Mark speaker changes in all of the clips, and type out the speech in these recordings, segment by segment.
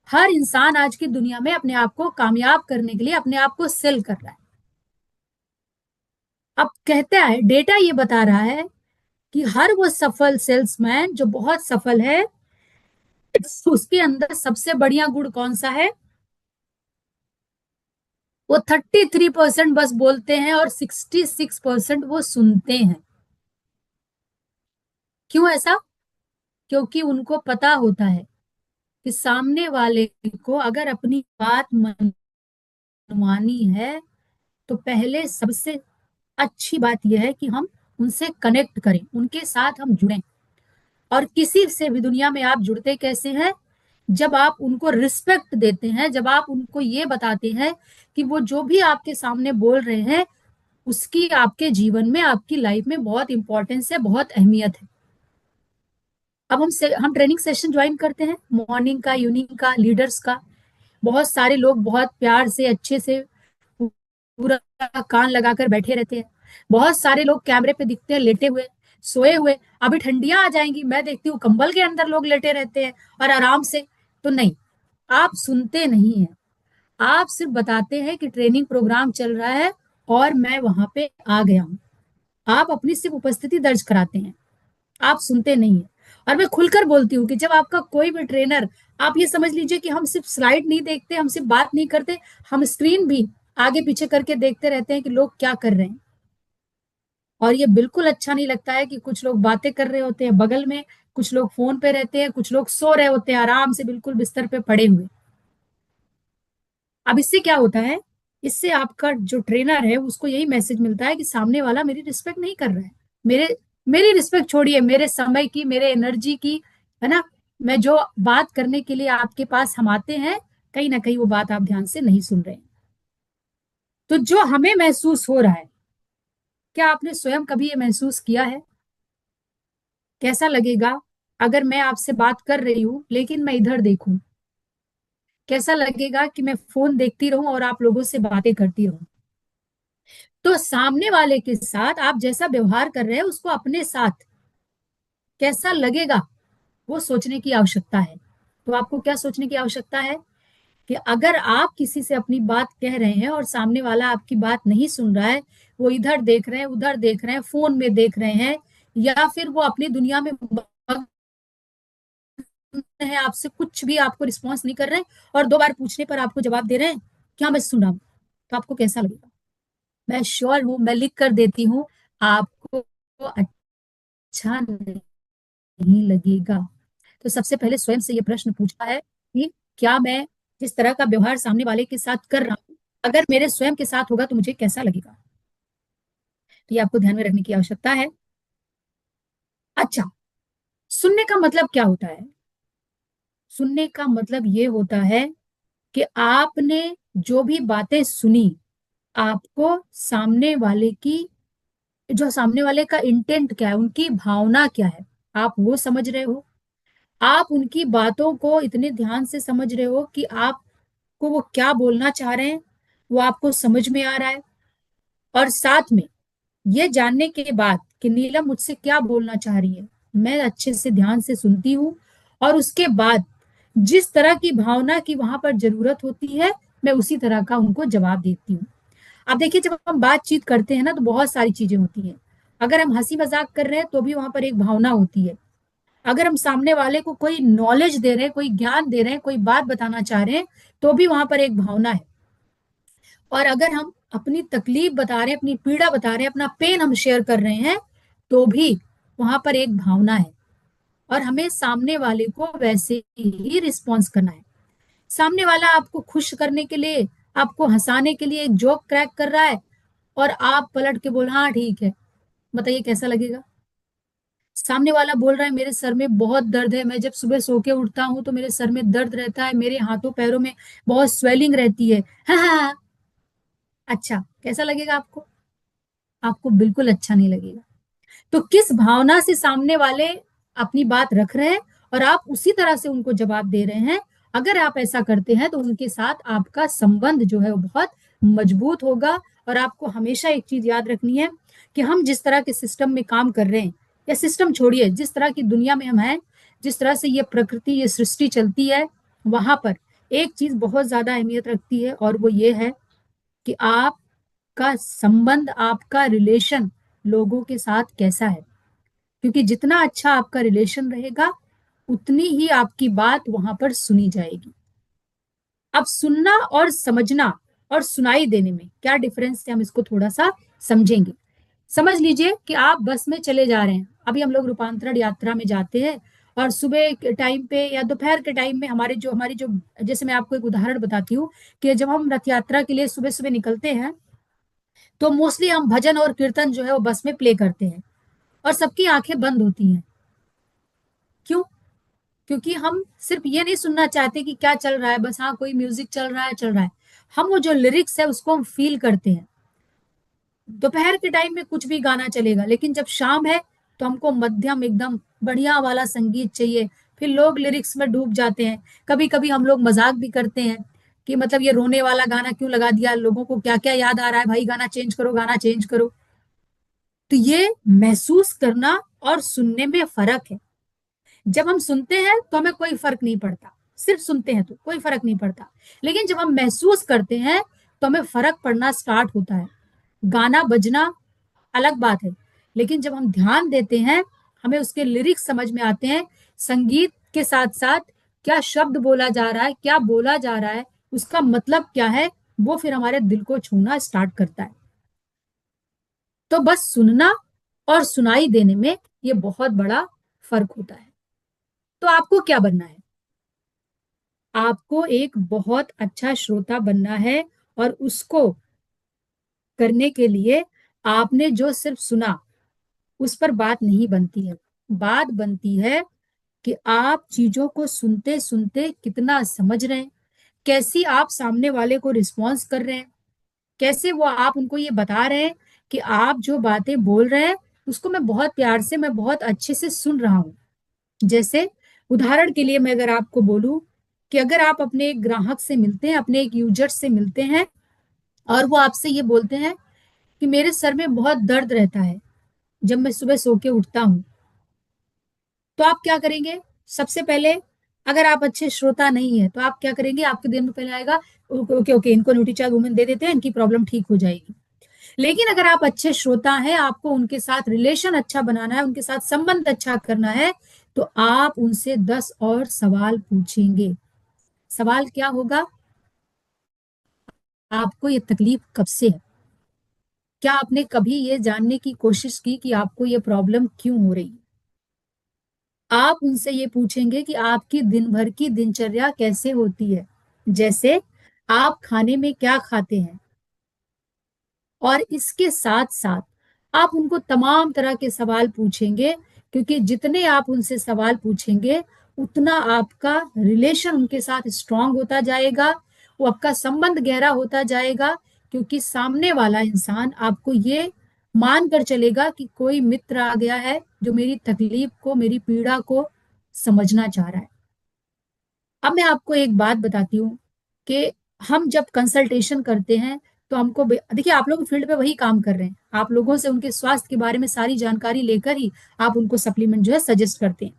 Speaker 1: हर इंसान आज की दुनिया में अपने आप को कामयाब करने के लिए अपने आप को सेल कर रहा है। अब कहता है, डेटा ये बता रहा है कि हर वो सफल सेल्समैन जो बहुत सफल है, उसके अंदर सबसे बढ़िया गुण कौन सा है? वो 33% बस बोलते हैं और 66% वो सुनते हैं। क्यों ऐसा? क्योंकि उनको पता होता है कि सामने वाले को अगर अपनी बात मनवानी है तो पहले सबसे अच्छी बात यह है कि हम उनसे कनेक्ट करें, उनके साथ हम जुड़ें। और किसी से भी दुनिया में आप जुड़ते कैसे हैं? जब आप उनको रिस्पेक्ट देते हैं, जब आप उनको ये बताते हैं कि वो जो भी आपके सामने बोल रहे हैं उसकी आपके जीवन में, आपकी लाइफ में बहुत इंपॉर्टेंस है, बहुत अहमियत है। अब हम ट्रेनिंग सेशन ज्वाइन करते हैं, मॉर्निंग का, इवनिंग का, लीडर्स का। बहुत सारे लोग बहुत प्यार से, अच्छे से पूरा कान लगाकर बैठे रहते हैं। बहुत सारे लोग कैमरे पे दिखते हैं लेटे हुए, सोए हुए। अभी ठंडियां आ जाएंगी, मैं देखती हूँ कंबल के अंदर लोग लेटे रहते हैं और आराम से। तो नहीं, आप सुनते नहीं हैं। आप सिर्फ बताते हैं कि ट्रेनिंग प्रोग्राम चल रहा है और मैं वहां पे आ गया हूँ। आप अपनी सिर्फ उपस्थिति दर्ज कराते हैं, आप सुनते नहीं है। और मैं खुलकर बोलती हूँ कि जब आपका कोई भी ट्रेनर, आप ये समझ लीजिए कि हम सिर्फ स्लाइड नहीं देखते, हम सिर्फ बात नहीं करते, हम स्क्रीन भी आगे पीछे करके देखते रहते हैं कि लोग क्या कर रहे हैं। और ये बिल्कुल अच्छा नहीं लगता है कि कुछ लोग बातें कर रहे होते हैं बगल में, कुछ लोग फोन पे रहते हैं, कुछ लोग सो रहे होते हैं आराम से बिल्कुल बिस्तर पे पड़े हुए। अब इससे क्या होता है? इससे आपका जो ट्रेनर है उसको यही मैसेज मिलता है कि सामने वाला मेरी रिस्पेक्ट नहीं कर रहा है। मेरे मेरी रिस्पेक्ट छोड़िए, मेरे समय की, मेरे एनर्जी की, है ना, मैं जो बात करने के लिए आपके पास हम आते हैं, कहीं ना कहीं वो बात आप ध्यान से नहीं सुन रहे हैं। तो जो हमें महसूस हो रहा है, क्या आपने स्वयं कभी ये महसूस किया है? कैसा लगेगा अगर मैं आपसे बात कर रही हूं लेकिन मैं इधर देखूं? कैसा लगेगा कि मैं फोन देखती रहूं और आप लोगों से बातें करती रहूं? तो सामने वाले के साथ आप जैसा व्यवहार कर रहे हैं उसको अपने साथ कैसा लगेगा, वो सोचने की आवश्यकता है। तो आपको क्या सोचने की आवश्यकता है? कि अगर आप किसी से अपनी बात कह रहे हैं और सामने वाला आपकी बात नहीं सुन रहा है, वो इधर देख रहे हैं, उधर देख रहे हैं, फोन में देख रहे हैं, या फिर वो अपनी दुनिया में मग्न है, आपसे कुछ भी आपको रिस्पॉन्स नहीं कर रहे हैं और 2 बार पूछने पर आपको जवाब दे रहे हैं क्या मैं सुन रहा हूँ, तो आपको कैसा लगेगा? मैं श्योर हूं, मैं लिख कर देती हूँ, आपको अच्छा नहीं लगेगा। तो सबसे पहले स्वयं से ये प्रश्न पूछा है कि क्या मैं जिस तरह का व्यवहार सामने वाले के साथ कर रहा हूं, अगर मेरे स्वयं के साथ होगा तो मुझे कैसा लगेगा? तो ये आपको ध्यान में रखने की आवश्यकता है। अच्छा, सुनने का मतलब क्या होता है? सुनने का मतलब ये होता है कि आपने जो भी बातें सुनी, आपको सामने वाले की, जो सामने वाले का इंटेंट क्या है, उनकी भावना क्या है, आप वो समझ रहे हो। आप उनकी बातों को इतने ध्यान से समझ रहे हो कि आपको वो क्या बोलना चाह रहे हैं वो आपको समझ में आ रहा है। और साथ में ये जानने के बाद कि नीलम मुझसे क्या बोलना चाह रही है, मैं अच्छे से ध्यान से सुनती हूँ। और उसके बाद जिस तरह की भावना की वहां पर जरूरत होती है, मैं उसी तरह का उनको जवाब देती हूँ। अब देखिए, जब हम बातचीत करते हैं ना तो बहुत सारी चीजें होती हैं। अगर हम हंसी मजाक कर रहे हैं तो भी वहां पर एक भावना होती है। अगर हम सामने वाले को कोई नॉलेज दे रहे हैं, कोई ज्ञान दे रहे हैं, कोई बात बताना चाह रहे हैं, तो भी वहां पर एक भावना है। और अगर हम अपनी तकलीफ बता रहे हैं, अपनी पीड़ा बता रहे हैं, अपना पेन हम शेयर कर रहे हैं, तो भी वहां पर एक भावना है। और हमें सामने वाले को वैसे ही रिस्पॉन्स करना है। सामने वाला आपको खुश करने के लिए, आपको हंसाने के लिए एक जोक क्रैक कर रहा है और आप पलट के बोल हाँ ठीक है, बताइए कैसा लगेगा? सामने वाला बोल रहा है मेरे सर में बहुत दर्द है, मैं जब सुबह सो के उठता हूँ तो मेरे सर में दर्द रहता है, मेरे हाथों पैरों में बहुत स्वेलिंग रहती है, हाँ हाँ हाँ। अच्छा, कैसा लगेगा आपको? आपको बिल्कुल अच्छा नहीं लगेगा। तो किस भावना से सामने वाले अपनी बात रख रहे हैं और आप उसी तरह से उनको जवाब दे रहे हैं, अगर आप ऐसा करते हैं तो उनके साथ आपका संबंध जो है वो बहुत मजबूत होगा। और आपको हमेशा एक चीज याद रखनी है कि हम जिस तरह के सिस्टम में काम कर रहे हैं, या सिस्टम छोड़िए, जिस तरह की दुनिया में हम हैं, जिस तरह से ये प्रकृति, ये सृष्टि चलती है, वहां पर एक चीज बहुत ज्यादा अहमियत रखती है, और वो ये है कि आपका संबंध, आपका रिलेशन लोगों के साथ कैसा है। क्योंकि जितना अच्छा आपका रिलेशन रहेगा, उतनी ही आपकी बात वहां पर सुनी जाएगी। अब सुनना और समझना और सुनाई देने में क्या डिफरेंस है, हम इसको थोड़ा सा समझेंगे। समझ लीजिए कि आप बस में चले जा रहे हैं, अभी हम लोग रूपांतरण यात्रा में जाते हैं, और सुबह के टाइम पे या दोपहर के टाइम में हमारी जो जैसे मैं आपको एक उदाहरण बताती हूँ, कि जब हम रथ यात्रा के लिए सुबह सुबह निकलते हैं, तो मोस्टली हम भजन और कीर्तन जो है वो बस में प्ले करते हैं, और सबकी आंखें बंद होती हैं। क्यों? क्योंकि हम सिर्फ ये नहीं सुनना चाहते कि क्या चल रहा है, बस हाँ कोई म्यूजिक चल रहा है चल रहा है। हम वो जो लिरिक्स है उसको हम फील करते हैं। दोपहर के टाइम में कुछ भी गाना चलेगा, लेकिन जब शाम है तो हमको मध्यम एकदम बढ़िया वाला संगीत चाहिए। फिर लोग लिरिक्स में डूब जाते हैं। कभी कभी हम लोग मजाक भी करते हैं कि मतलब ये रोने वाला गाना क्यों लगा दिया, लोगों को क्या क्या याद आ रहा है, भाई गाना चेंज करो, गाना चेंज करो। तो ये महसूस करना और सुनने में फर्क है। जब हम सुनते हैं तो हमें कोई फर्क नहीं पड़ता, सिर्फ सुनते हैं तो कोई फर्क नहीं पड़ता। लेकिन जब हम महसूस करते हैं तो हमें फर्क पड़ना स्टार्ट होता है। गाना बजना अलग बात है, लेकिन जब हम ध्यान देते हैं, हमें उसके लिरिक्स समझ में आते हैं। संगीत के साथ साथ क्या शब्द बोला जा रहा है, क्या बोला जा रहा है, उसका मतलब क्या है, वो फिर हमारे दिल को छूना स्टार्ट करता है। तो बस सुनना और सुनाई देने में ये बहुत बड़ा फर्क होता है। तो आपको क्या बनना है? आपको एक बहुत अच्छा श्रोता बनना है, और उसको करने के लिए आपने जो सिर्फ सुना उस पर बात नहीं बनती है। बात बनती है कि आप चीजों को सुनते सुनते कितना समझ रहे हैं, कैसी आप सामने वाले को रिस्पॉन्स कर रहे हैं, कैसे वो आप उनको ये बता रहे हैं कि आप जो बातें बोल रहे हैं उसको मैं बहुत प्यार से, मैं बहुत अच्छे से सुन रहा हूँ। जैसे उदाहरण के लिए मैं अगर आपको बोलूं कि अगर आप अपने एक ग्राहक से मिलते हैं, अपने एक यूजर से मिलते हैं, और वो आपसे ये बोलते हैं कि मेरे सर में बहुत दर्द रहता है जब मैं सुबह सो के उठता हूँ, तो आप क्या करेंगे? सबसे पहले, अगर आप अच्छे श्रोता नहीं है तो आप क्या करेंगे? आपके दिन में पहले आएगा, ओके ओके ओके, इनको न्यूट्रीचार्ज वुमेन दे देते हैं, इनकी प्रॉब्लम ठीक हो जाएगी। लेकिन अगर आप अच्छे श्रोता हैं, आपको उनके साथ रिलेशन अच्छा बनाना है, उनके साथ संबंध अच्छा करना है, तो आप उनसे 10 और सवाल पूछेंगे। सवाल क्या होगा? आपको ये तकलीफ कब से है? क्या आपने कभी ये जानने की कोशिश की कि आपको ये प्रॉब्लम क्यों हो रही है? आप उनसे ये पूछेंगे कि आपकी दिन भर की दिनचर्या कैसे होती है, जैसे आप खाने में क्या खाते हैं। और इसके साथ साथ आप उनको तमाम तरह के सवाल पूछेंगे, क्योंकि जितने आप उनसे सवाल पूछेंगे उतना आपका रिलेशन उनके साथ स्ट्रांग होता जाएगा, वो आपका संबंध गहरा होता जाएगा। क्योंकि सामने वाला इंसान आपको ये मान कर चलेगा कि कोई मित्र आ गया है जो मेरी तकलीफ को, मेरी पीड़ा को समझना चाह रहा है। अब मैं आपको एक बात बताती हूँ कि हम जब कंसल्टेशन करते हैं तो हमको देखिए, आप लोग फील्ड पे वही काम कर रहे हैं, आप लोगों से उनके स्वास्थ्य के बारे में सारी जानकारी लेकर ही आप उनको सप्लीमेंट जो है सजेस्ट करते हैं।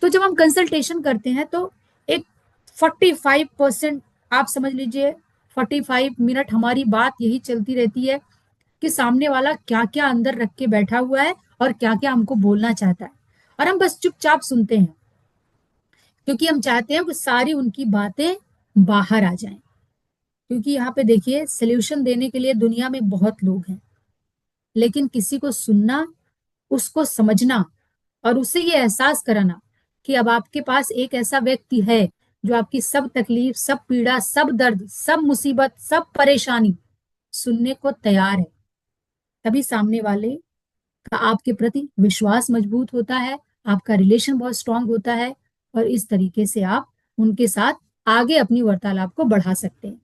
Speaker 1: तो जब हम कंसल्टेशन करते हैं तो एक 45%, आप समझ लीजिए 45 मिनट हमारी बात यही चलती रहती है कि सामने वाला क्या क्या अंदर रख के बैठा हुआ है और क्या क्या हमको बोलना चाहता है, और हम बस चुपचाप सुनते हैं, क्योंकि हम चाहते हैं कि सारी उनकी बातें बाहर आ जाएं। क्योंकि यहाँ पे देखिए, सोल्यूशन देने के लिए दुनिया में बहुत लोग हैं, लेकिन किसी को सुनना, उसको समझना और उसे ये एहसास कराना कि अब आपके पास एक ऐसा व्यक्ति है जो आपकी सब तकलीफ, सब पीड़ा, सब दर्द, सब मुसीबत, सब परेशानी सुनने को तैयार है, तभी सामने वाले का आपके प्रति विश्वास मजबूत होता है, आपका रिलेशन बहुत स्ट्रांग होता है, और इस तरीके से आप उनके साथ आगे अपनी वार्तालाप को बढ़ा सकते हैं।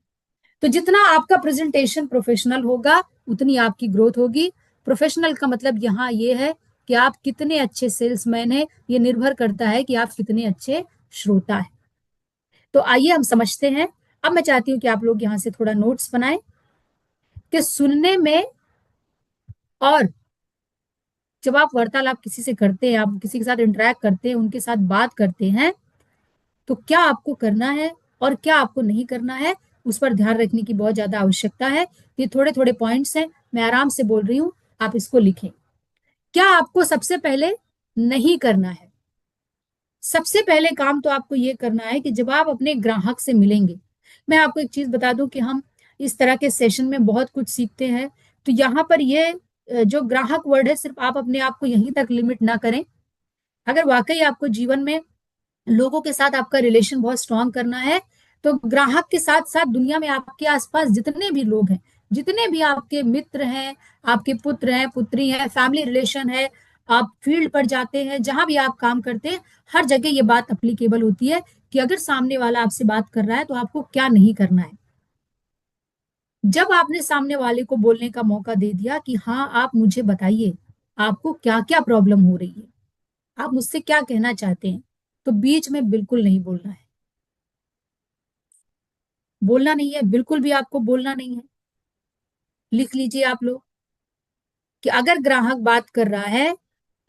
Speaker 1: तो जितना आपका प्रेजेंटेशन प्रोफेशनल होगा, उतनी आपकी ग्रोथ होगी। प्रोफेशनल का मतलब यहाँ ये है कि आप कितने अच्छे सेल्समैन हैं, ये निर्भर करता है कि आप कितने अच्छे श्रोता हैं। तो आइए हम समझते हैं। अब मैं चाहती हूँ कि आप लोग यहाँ से थोड़ा नोट्स बनाएं कि सुनने में, और जब आप वार्तालाप किसी से करते हैं, आप किसी के साथ इंटरेक्ट करते हैं, उनके साथ बात करते हैं, तो क्या आपको करना है? और क्या आपको नहीं करना है, उस पर ध्यान रखने की बहुत ज्यादा आवश्यकता है। ये थोड़े थोड़े पॉइंट्स हैं, मैं आराम से बोल रही हूँ, आप इसको लिखें। क्या आपको सबसे पहले नहीं करना है? सबसे पहले काम तो आपको ये करना है कि जब आप अपने ग्राहक से मिलेंगे, मैं आपको एक चीज बता दूं कि हम इस तरह के सेशन में बहुत कुछ सीखते हैं। तो यहाँ पर ये जो ग्राहक वर्ड है, सिर्फ आप अपने आप को यहीं तक लिमिट ना करें। अगर वाकई आपको जीवन में लोगों के साथ आपका रिलेशन बहुत स्ट्रांग करना है, तो ग्राहक के साथ साथ दुनिया में आपके आसपास जितने भी लोग हैं, जितने भी आपके मित्र हैं, आपके पुत्र हैं, पुत्री हैं, फैमिली रिलेशन है, आप फील्ड पर जाते हैं, जहां भी आप काम करते हैं, हर जगह ये बात अप्लीकेबल होती है कि अगर सामने वाला आपसे बात कर रहा है तो आपको क्या नहीं करना है। जब आपने सामने वाले को बोलने का मौका दे दिया कि हाँ आप मुझे बताइए आपको क्या क्या प्रॉब्लम हो रही है, आप मुझसे क्या कहना चाहते हैं, तो बीच में बिल्कुल नहीं बोलना है। बोलना नहीं है, बिल्कुल भी आपको बोलना नहीं है। लिख लीजिए आप लोग कि अगर ग्राहक बात कर रहा है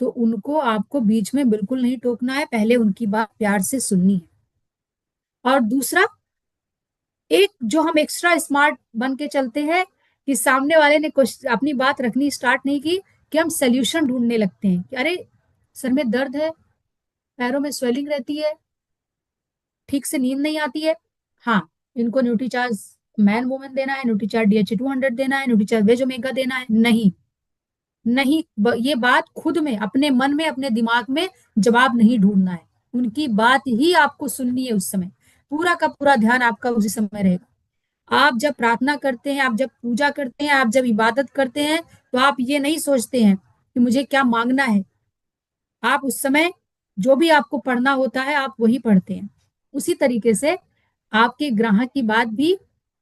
Speaker 1: तो उनको आपको बीच में बिल्कुल नहीं टोकना है, पहले उनकी बात प्यार से सुननी है। और दूसरा, एक जो हम एक्स्ट्रा स्मार्ट बन के चलते हैं कि सामने वाले ने कुछ अपनी बात रखनी स्टार्ट नहीं की, कि हम सोल्यूशन ढूंढने लगते हैं कि अरे सर में दर्द है, पैरों में स्वेलिंग रहती है, ठीक से नींद नहीं आती है, हाँ इनको न्यूट्रीचार्ज मैन वुमेन देना है, न्यूट्रीचार्ज DHA 200 देना है, न्यूट्रीचार्ज वेज ओमेगा देना है। नहीं, नहीं, ये बात खुद में अपने मन में अपने दिमाग में जवाब नहीं ढूंढना है, उनकी बात ही आपको सुननी है। उस समय पूरा का पूरा ध्यान आपका उसी समय रहेगा। आप जब प्रार्थना करते हैं, आप जब पूजा करते हैं, आप जब इबादत करते हैं, तो आप ये नहीं सोचते हैं कि मुझे क्या मांगना है। आप उस समय जो भी आपको पढ़ना होता है आप वही पढ़ते हैं। उसी तरीके से आपके ग्राहक की बात भी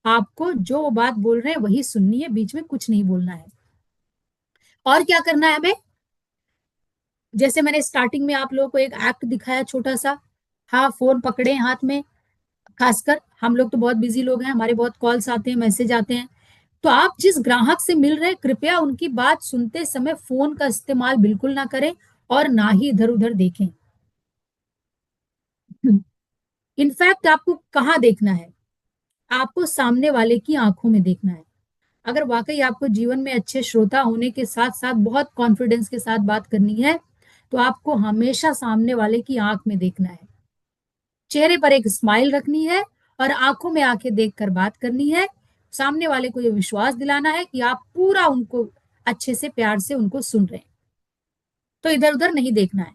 Speaker 1: आपको जो वो बात बोल रहे हैं वही सुननी है, बीच में कुछ नहीं बोलना है। और क्या करना है हमें? जैसे मैंने स्टार्टिंग में आप लोगों को एक एक्ट दिखाया छोटा सा, हाँ फोन पकड़े हाथ में। खासकर हम लोग तो बहुत बिजी लोग हैं, हमारे बहुत कॉल्स आते हैं, मैसेज आते हैं। तो आप जिस ग्राहक से मिल रहे हैं, कृपया उनकी बात सुनते समय फोन का इस्तेमाल बिल्कुल ना करें और ना ही इधर उधर देखें। इनफैक्ट आपको कहाँ देखना है? आपको सामने वाले की आंखों में देखना है। अगर वाकई आपको जीवन में अच्छे श्रोता होने के साथ साथ बहुत कॉन्फिडेंस के साथ बात करनी है, तो आपको हमेशा सामने वाले की आंख में देखना है, चेहरे पर एक स्माइल रखनी है और आंखों में आंखें देखकर बात करनी है। सामने वाले को यह विश्वास दिलाना है कि आप पूरा उनको अच्छे से प्यार से उनको सुन रहे हैं, तो इधर उधर नहीं देखना है।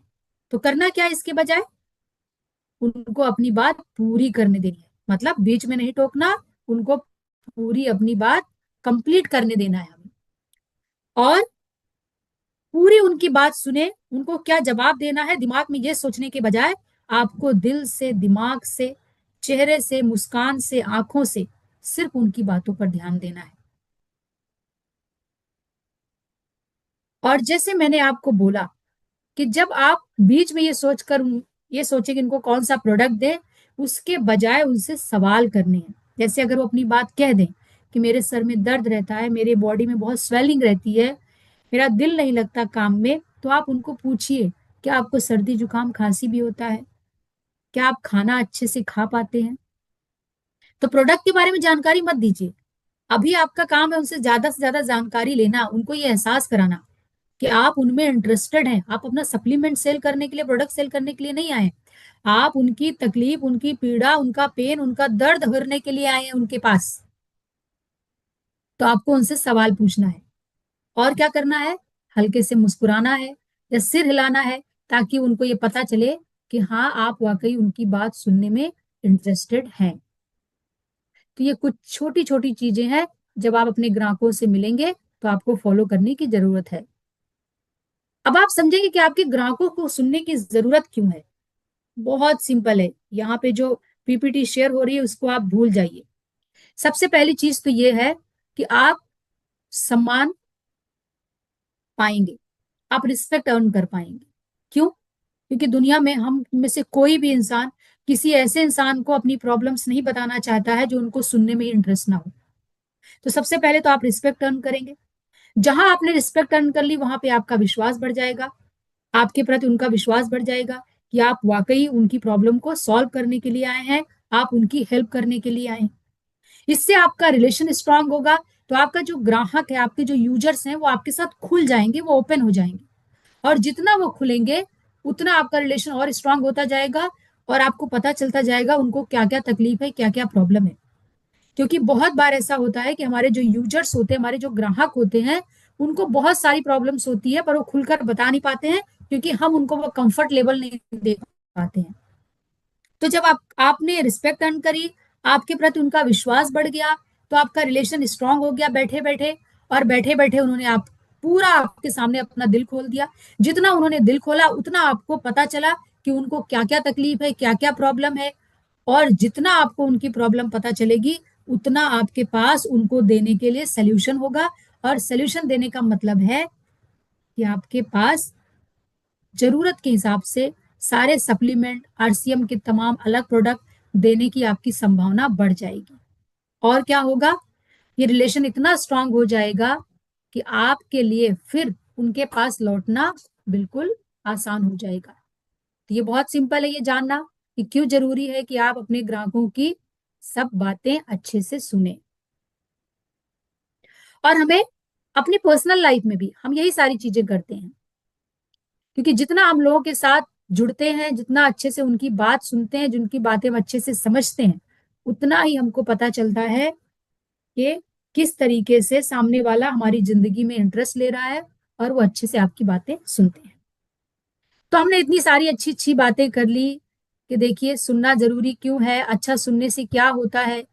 Speaker 1: तो करना क्या है इसके बजाय? उनको अपनी बात पूरी करने देनी है, मतलब बीच में नहीं टोकना, उनको पूरी अपनी बात कंप्लीट करने देना है हमें। और पूरी उनकी बात सुने, उनको क्या जवाब देना है दिमाग में ये सोचने के बजाय आपको दिल से, दिमाग से, चेहरे से, मुस्कान से, आंखों से सिर्फ उनकी बातों पर ध्यान देना है। और जैसे मैंने आपको बोला कि जब आप बीच में ये सोचे कि इनको कौन सा प्रोडक्ट दें, उसके बजाय उनसे सवाल करने हैं। जैसे अगर वो अपनी बात कह दें कि मेरे सर में दर्द रहता है, मेरे बॉडी में बहुत स्वेलिंग रहती है, मेरा दिल नहीं लगता काम में, तो आप उनको पूछिए क्या आपको सर्दी जुकाम खांसी भी होता है, क्या आप खाना अच्छे से खा पाते हैं। तो प्रोडक्ट के बारे में जानकारी मत दीजिए, अभी आपका काम है उनसे ज्यादा से ज्यादा जानकारी लेना, उनको ये एहसास कराना कि आप उनमें इंटरेस्टेड हैं। आप अपना सप्लीमेंट सेल करने के लिए, प्रोडक्ट सेल करने के लिए नहीं आए, आप उनकी तकलीफ, उनकी पीड़ा, उनका पेन, उनका दर्द हरने के लिए आए हैं उनके पास। तो आपको उनसे सवाल पूछना है। और क्या करना है? हल्के से मुस्कुराना है या सिर हिलाना है, ताकि उनको ये पता चले कि हाँ आप वाकई उनकी बात सुनने में इंटरेस्टेड हैं। तो ये कुछ छोटी छोटी चीजें हैं, जब आप अपने ग्राहकों से मिलेंगे तो आपको फॉलो करने की जरूरत है। अब आप समझेंगे कि आपके ग्राहकों को सुनने की जरूरत क्यों है। बहुत सिंपल है, यहाँ पे जो PPT शेयर हो रही है उसको आप भूल जाइए। सबसे पहली चीज तो ये है कि आप सम्मान पाएंगे, आप रिस्पेक्ट अर्न कर पाएंगे। क्यों? क्योंकि दुनिया में हम में से कोई भी इंसान किसी ऐसे इंसान को अपनी प्रॉब्लम्स नहीं बताना चाहता है जो उनको सुनने में इंटरेस्ट ना हो। तो सबसे पहले तो आप रिस्पेक्ट अर्न करेंगे। जहां आपने रिस्पेक्ट अर्न कर ली, वहां पे आपका विश्वास बढ़ जाएगा, आपके प्रति उनका विश्वास बढ़ जाएगा कि आप वाकई उनकी प्रॉब्लम को सॉल्व करने के लिए आए हैं, आप उनकी हेल्प करने के लिए आए। इससे आपका रिलेशन स्ट्रांग होगा, तो आपका जो ग्राहक है, आपके जो यूजर्स हैं, वो आपके साथ खुल जाएंगे, वो ओपन हो जाएंगे। और जितना वो खुलेंगे उतना आपका रिलेशन और स्ट्रांग होता जाएगा, और आपको पता चलता जाएगा उनको क्या क्या तकलीफ है, क्या क्या प्रॉब्लम है। क्योंकि बहुत बार ऐसा होता है कि हमारे जो यूजर्स होते हैं, हमारे जो ग्राहक होते हैं, उनको बहुत सारी प्रॉब्लम्स होती है, पर वो खुलकर बता नहीं पाते हैं, क्योंकि हम उनको वो कंफर्ट लेवल नहीं दे पाते हैं। तो जब आपने रिस्पेक्ट अर्न करी, आपके प्रति उनका विश्वास बढ़ गया, तो आपका रिलेशन स्ट्रांग हो गया बैठे बैठे। और बैठे बैठे उन्होंने आप पूरा आपके सामने अपना दिल खोल दिया। जितना उन्होंने दिल खोला उतना आपको पता चला कि उनको क्या क्या तकलीफ है, क्या क्या प्रॉब्लम है। और जितना आपको उनकी प्रॉब्लम पता चलेगी, उतना आपके पास उनको देने के लिए सोल्यूशन होगा। और सोल्यूशन देने का मतलब है कि आपके पास जरूरत के हिसाब से सारे सप्लीमेंट, आरसीएम के तमाम अलग प्रोडक्ट देने की आपकी संभावना बढ़ जाएगी। और क्या होगा, ये रिलेशन इतना स्ट्रांग हो जाएगा कि आपके लिए फिर उनके पास लौटना बिल्कुल आसान हो जाएगा। तो ये बहुत सिंपल है ये जानना कि क्यों जरूरी है कि आप अपने ग्राहकों की सब बातें अच्छे से सुने। और हमें अपनी पर्सनल लाइफ में भी हम यही सारी चीजें करते हैं, क्योंकि जितना हम लोगों के साथ जुड़ते हैं, जितना अच्छे से उनकी बात सुनते हैं, जिनकी बातें हम अच्छे से समझते हैं, उतना ही हमको पता चलता है कि किस तरीके से सामने वाला हमारी जिंदगी में इंटरेस्ट ले रहा है, और वो अच्छे से आपकी बातें सुनते हैं। तो हमने इतनी सारी अच्छी अच्छी बातें कर ली कि देखिए सुनना जरूरी क्यों है, अच्छा सुनने से क्या होता है।